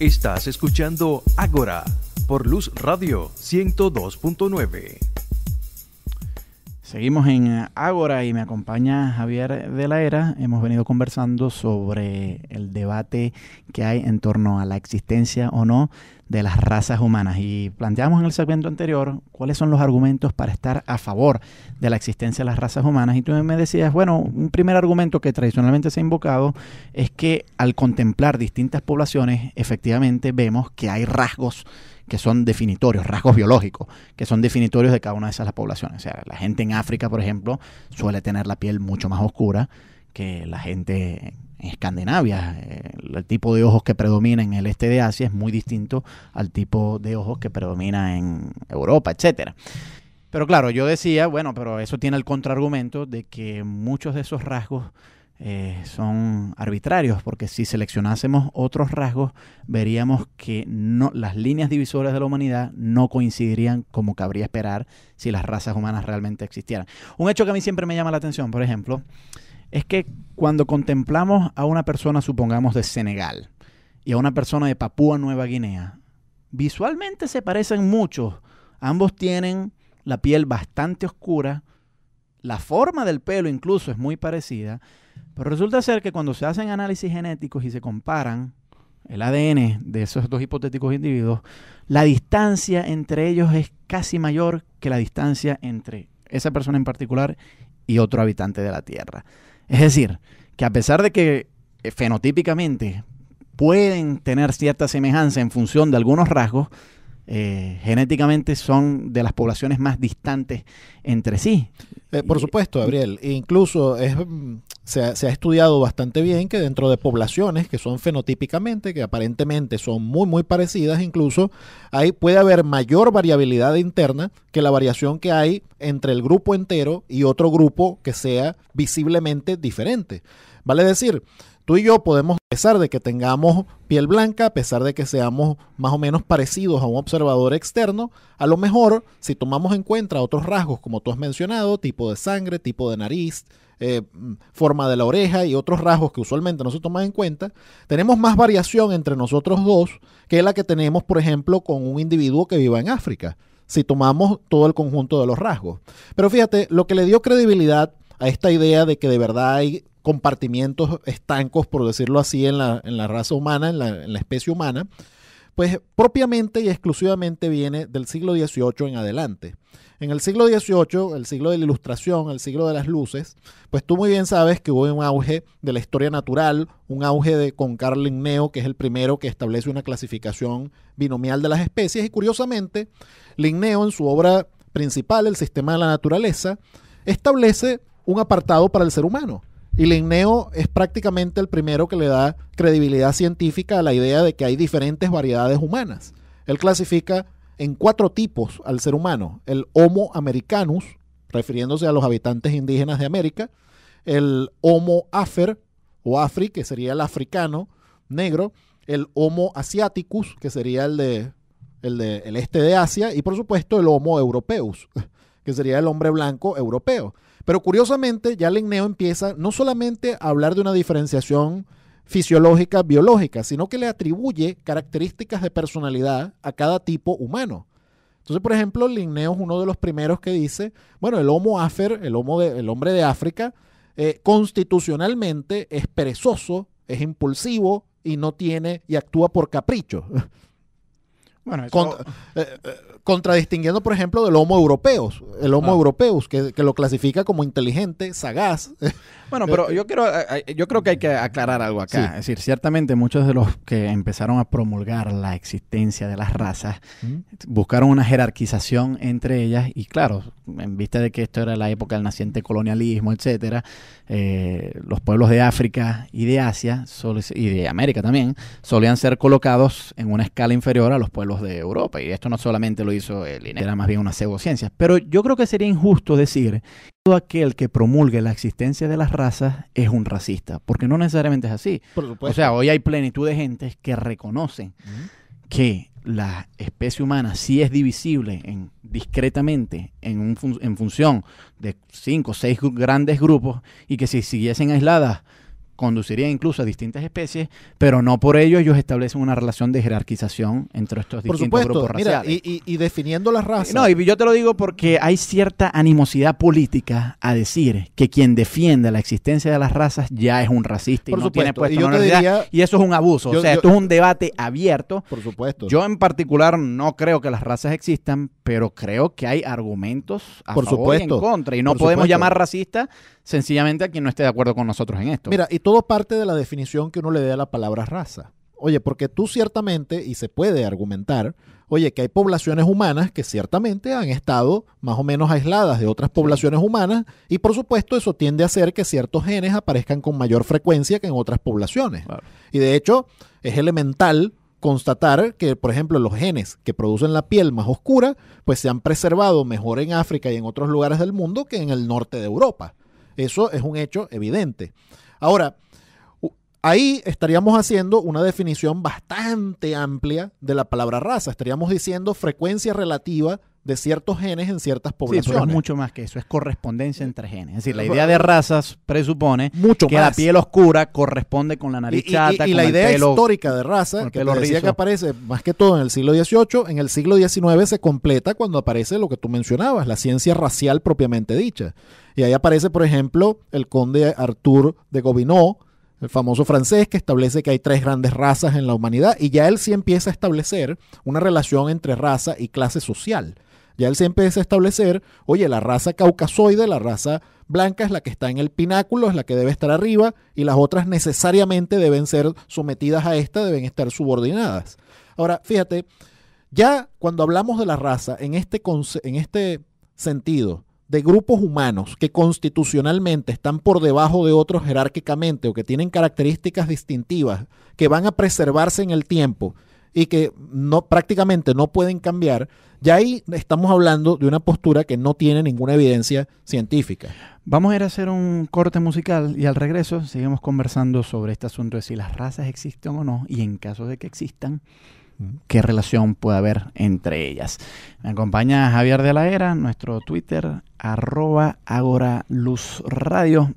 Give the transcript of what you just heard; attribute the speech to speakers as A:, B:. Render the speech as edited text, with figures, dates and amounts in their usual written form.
A: Estás escuchando Ágora por Luz Radio 102.9.
B: Seguimos en Ágora y me acompaña Javier de la Era. Hemos venido conversando sobre el debate que hay en torno a la existencia o no de las razas humanas. Y planteamos en el segmento anterior cuáles son los argumentos para estar a favor de la existencia de las razas humanas. Y tú me decías, bueno, un primer argumento que tradicionalmente se ha invocado es que al contemplar distintas poblaciones, efectivamente vemos que hay rasgos que son definitorios, rasgos biológicos, que son definitorios de cada una de esas poblaciones. O sea, la gente en África, por ejemplo, suele tener la piel mucho más oscura que la gente en Escandinavia. El tipo de ojos que predomina en el este de Asia es muy distinto al tipo de ojos que predomina en Europa, etcétera. Pero claro, yo decía, bueno, pero eso tiene el contraargumento de que muchos de esos rasgos son arbitrarios, porque si seleccionásemos otros rasgos, veríamos que no, las líneas divisorias de la humanidad no coincidirían como cabría esperar si las razas humanas realmente existieran. Un hecho que a mí siempre me llama la atención, por ejemplo, es que cuando contemplamos a una persona, supongamos, de Senegal y a una persona de Papúa Nueva Guinea, visualmente se parecen mucho. Ambos tienen la piel bastante oscura, la forma del pelo incluso es muy parecida, pero resulta ser que cuando se hacen análisis genéticos y se comparan el ADN de esos dos hipotéticos individuos, la distancia entre ellos es casi mayor que la distancia entre esa persona en particular y otro habitante de la Tierra. Es decir, que a pesar de que fenotípicamente pueden tener cierta semejanza en función de algunos rasgos, genéticamente son de las poblaciones más distantes entre sí.
C: Por supuesto, Gabriel. Incluso se ha estudiado bastante bien que dentro de poblaciones que son fenotípicamente, que aparentemente son muy, muy parecidas, incluso puede haber mayor variabilidad interna que la variación que hay entre el grupo entero y otro grupo que sea visiblemente diferente. Vale decir, tú y yo podemos, a pesar de que tengamos piel blanca, a pesar de que seamos más o menos parecidos a un observador externo, a lo mejor, si tomamos en cuenta otros rasgos, como tú has mencionado, tipo de sangre, tipo de nariz, forma de la oreja y otros rasgos que usualmente no se toman en cuenta, tenemos más variación entre nosotros dos que la que tenemos, por ejemplo, con un individuo que viva en África, si tomamos todo el conjunto de los rasgos. Pero fíjate, lo que le dio credibilidad a esta idea de que de verdad hay compartimientos estancos, por decirlo así, en la raza humana, en la especie humana, pues propiamente y exclusivamente viene del siglo XVIII en adelante. En el siglo XVIII, el siglo de la Ilustración, el siglo de las luces, pues tú muy bien sabes que hubo un auge de la historia natural, un auge con Carl Linneo, que es el primero que establece una clasificación binomial de las especies, y curiosamente, Linneo en su obra principal, El sistema de la naturaleza, establece un apartado para el ser humano. Y Linneo es prácticamente el primero que le da credibilidad científica a la idea de que hay diferentes variedades humanas. Él clasifica en 4 tipos al ser humano: el Homo americanus, refiriéndose a los habitantes indígenas de América; el Homo afer, o afri, que sería el africano negro; el Homo asiaticus, que sería el este de Asia; y por supuesto el Homo europeus, que sería el hombre blanco europeo. Pero curiosamente ya Linneo empieza no solamente a hablar de una diferenciación fisiológica, biológica, sino que le atribuye características de personalidad a cada tipo humano. Entonces, por ejemplo, Linneo es uno de los primeros que dice, bueno, el Homo afer, el hombre de África, constitucionalmente es perezoso, es impulsivo y actúa por capricho.
B: Bueno, eso...
C: contradistinguiendo, por ejemplo, del Homo europeus, el Homo europeus, que lo clasifica como inteligente, sagaz.
B: Bueno, pero yo creo que hay que aclarar algo acá. Sí. Es decir, ciertamente muchos de los que empezaron a promulgar la existencia de las razas buscaron una jerarquización entre ellas y, claro, en vista de que esto era la época del naciente colonialismo, etcétera, los pueblos de África y de Asia y de América también solían ser colocados en una escala inferior a los pueblos de Europa. Y esto no solamente lo hizo Linneo, era más bien una pseudociencia. Pero yo creo que sería injusto decir que todo aquel que promulgue la existencia de las razas es un racista, porque no necesariamente es así.
C: Por supuesto.
B: O sea, hoy hay plenitud de gentes que reconocen que la especie humana sí es divisible discretamente en función de 5 o 6 grandes grupos, y que si siguiesen aisladas conduciría incluso a distintas especies, pero no por ello ellos establecen una relación de jerarquización entre estos
C: Por
B: distintos
C: supuesto,
B: grupos
C: mira,
B: raciales.
C: y definiendo las razas.
B: No, y yo te lo digo porque hay cierta animosidad política a decir que quien defiende la existencia de las razas ya es un racista y
C: Por
B: no tiene
C: supuesto,
B: puesto
C: y
B: en
C: yo
B: la
C: te
B: universidad,
C: diría-
B: y eso es un abuso. O sea, esto es un debate abierto.
C: Por supuesto.
B: Yo en particular no creo que las razas existan, pero creo que hay argumentos a
C: Por
B: favor y
C: supuesto,
B: en contra. Y no
C: por
B: podemos
C: supuesto.
B: llamar racista sencillamente a quien no esté de acuerdo con nosotros en esto.
C: Mira, y todo parte de la definición que uno le dé a la palabra raza. Oye, porque tú ciertamente, y se puede argumentar, oye, que hay poblaciones humanas que ciertamente han estado más o menos aisladas de otras poblaciones humanas, y por supuesto eso tiende a hacer que ciertos genes aparezcan con mayor frecuencia que en otras poblaciones.
B: Claro.
C: Y de hecho, es elemental constatar que, por ejemplo, los genes que producen la piel más oscura, pues se han preservado mejor en África y en otros lugares del mundo que en el norte de Europa. Eso es un hecho evidente. Ahora, ahí estaríamos haciendo una definición bastante amplia de la palabra raza. Estaríamos diciendo frecuencia relativa de ciertos genes en ciertas
B: Sí,
C: poblaciones.
B: pero es mucho más que eso, es correspondencia entre genes. Es decir, la idea de razas presupone
C: Mucho
B: que
C: más.
B: la piel oscura corresponde con la nariz chata,
C: y
B: con
C: la
B: el
C: idea
B: pelo.
C: histórica de raza,
B: con el
C: que te
B: pelo
C: decía
B: rizo.
C: que aparece más que todo en el siglo XVIII, en el siglo XIX se completa cuando aparece lo que tú mencionabas, la ciencia racial propiamente dicha. Y ahí aparece, por ejemplo, el conde Arthur de Gobineau, el famoso francés, que establece que hay 3 grandes razas en la humanidad, y ya él sí empieza a establecer una relación entre raza y clase social. Ya él se empieza a establecer, oye, la raza caucasoide, la raza blanca es la que está en el pináculo, es la que debe estar arriba, y las otras necesariamente deben ser sometidas a esta, deben estar subordinadas. Ahora, fíjate, ya cuando hablamos de la raza, en este sentido, de grupos humanos que constitucionalmente están por debajo de otros jerárquicamente o que tienen características distintivas que van a preservarse en el tiempo y que prácticamente no pueden cambiar, ya ahí estamos hablando de una postura que no tiene ninguna evidencia científica.
B: Vamos a ir a hacer un corte musical y al regreso seguimos conversando sobre este asunto de si las razas existen o no y en caso de que existan, qué relación puede haber entre ellas. Me acompaña Javier de la Era, nuestro Twitter, @AgoraLuzRadio.